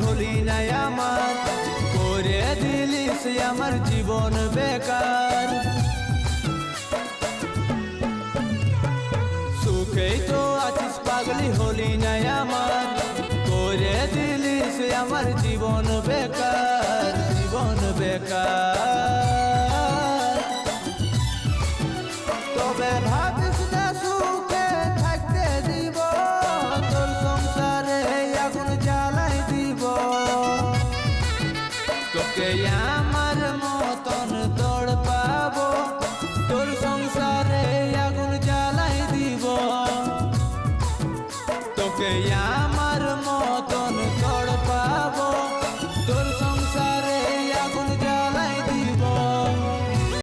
হলি না আমার, করে দিলিস আমার জীবন বেকার। সুখেই তো আছিস পাগলি হলি না আমার, করে দিলিস আমার জীবন বেকার, জীবন বেকার। তবে ভাবিস না সুখে থাকতে দিব, তোর সংসারে আগুন জ্বালাই দিব। তোকে